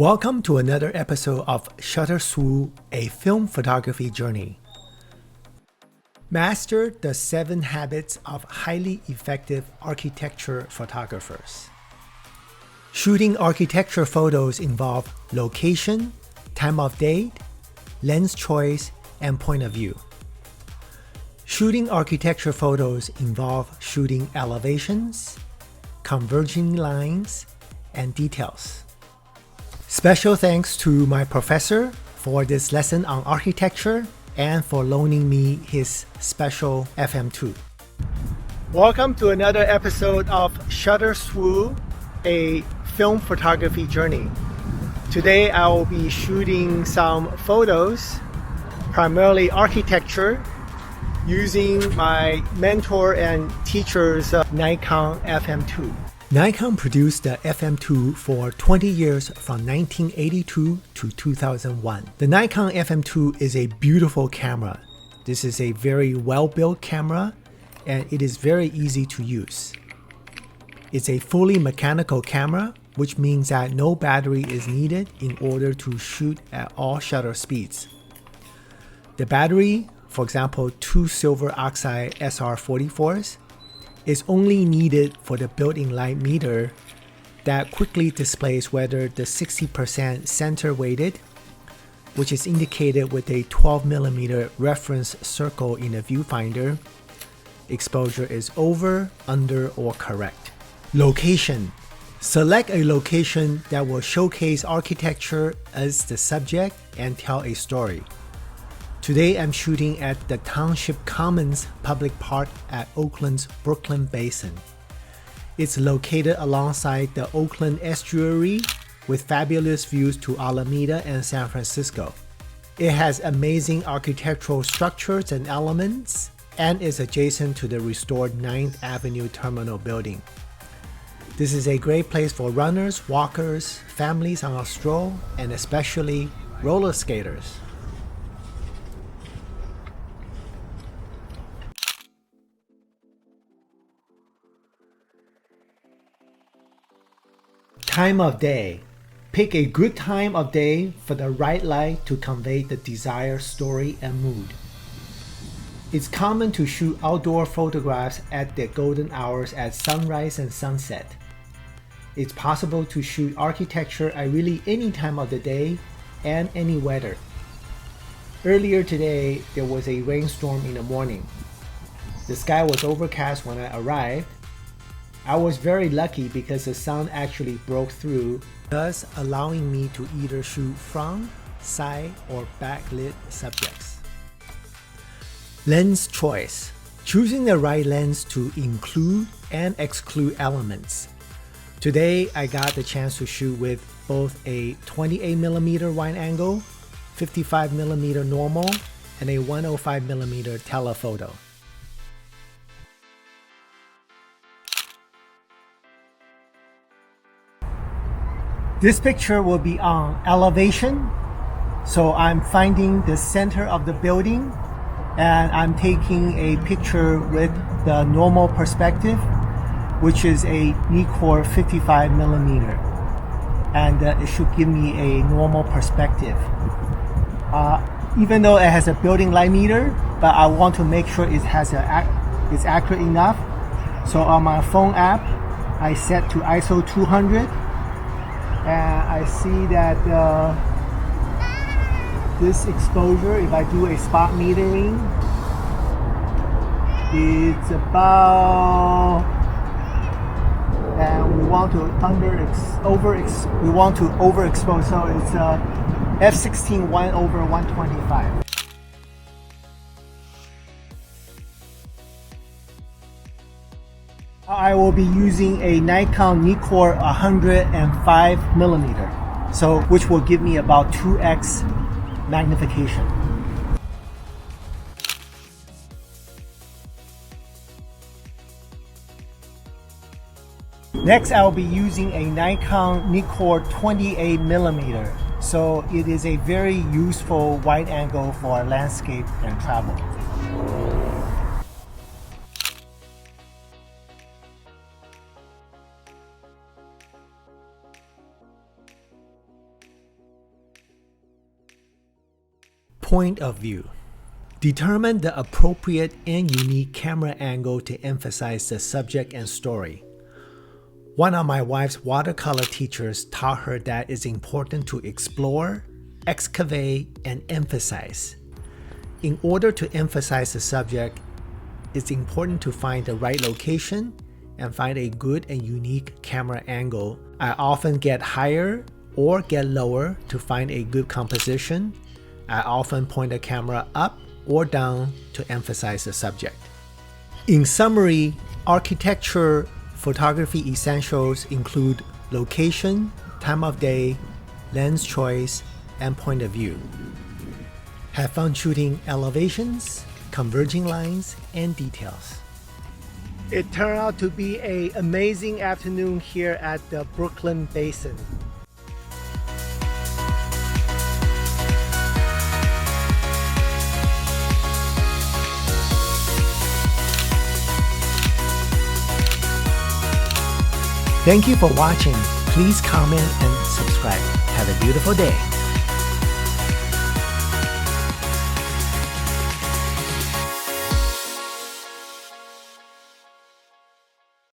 Welcome to another episode of Shutter Swoo, a film photography journey. Master the 7 habits of highly effective architecture photographers. Shooting architecture photos involve location, time of day, lens choice, and point of view. Shooting architecture photos involve shooting elevations, converging lines, and details. Special thanks to my professor for this lesson on architecture and for loaning me his special FM2. Welcome to another episode of Shutter Swoo, a film photography journey. Today I will be shooting some photos, primarily architecture, using my mentor and teacher's Nikon FM2. Nikon produced the FM2 for 20 years from 1982 to 2001. The Nikon FM2 is a beautiful camera. This is a very well-built camera and it is very easy to use. It's a fully mechanical camera, which means that no battery is needed in order to shoot at all shutter speeds. The battery, for example, 2 silver oxide SR44s, is only needed for the built-in light meter that quickly displays whether the 60% center weighted, which is indicated with a 12mm reference circle in the viewfinder, exposure is over, under, or correct. Location. Select a location that will showcase architecture as the subject and tell a story. Today I'm shooting at the Township Commons Public Park at Oakland's Brooklyn Basin. It's located alongside the Oakland Estuary with fabulous views to Alameda and San Francisco. It has amazing architectural structures and elements and is adjacent to the restored 9th Avenue Terminal building. This is a great place for runners, walkers, families on a stroll, and especially roller skaters. Time of day. Pick a good time of day for the right light to convey the desired story and mood. It's common to shoot outdoor photographs at the golden hours at sunrise and sunset. It's possible to shoot architecture at really any time of the day and any weather. Earlier today, there was a rainstorm in the morning. The sky was overcast when I arrived. I was very lucky because the sun actually broke through, thus allowing me to either shoot front, side, or backlit subjects. Lens choice. Choosing the right lens to include and exclude elements. Today, I got the chance to shoot with both a 28mm wide angle, 55mm normal, and a 105mm telephoto. This picture will be on elevation, so I'm finding the center of the building and I'm taking a picture with the normal perspective, which is a Nikon 55mm, and it should give me a normal perspective. Even though it has a building light meter, but I want to make sure it's accurate enough. So on my phone app, I set to ISO 200. And I see that this exposure, if I do a spot metering, it's about, and we want to overexpose, so it's f16 1/125. I will be using a Nikon 105mm, so which will give me about 2x magnification. Next, I will be using a Nikon 28mm, so it is a very useful wide angle for landscape and travel. Point of view. Determine the appropriate and unique camera angle to emphasize the subject and story. One of my wife's watercolor teachers taught her that it's important to explore, excavate, and emphasize. In order to emphasize the subject, it's important to find the right location and find a good and unique camera angle. I often get higher or get lower to find a good composition. I often point the camera up or down to emphasize the subject. In summary, architecture photography essentials include location, time of day, lens choice, and point of view. Have fun shooting elevations, converging lines, and details. It turned out to be an amazing afternoon here at the Brooklyn Basin. Thank you for watching. Please comment and subscribe. Have a beautiful day.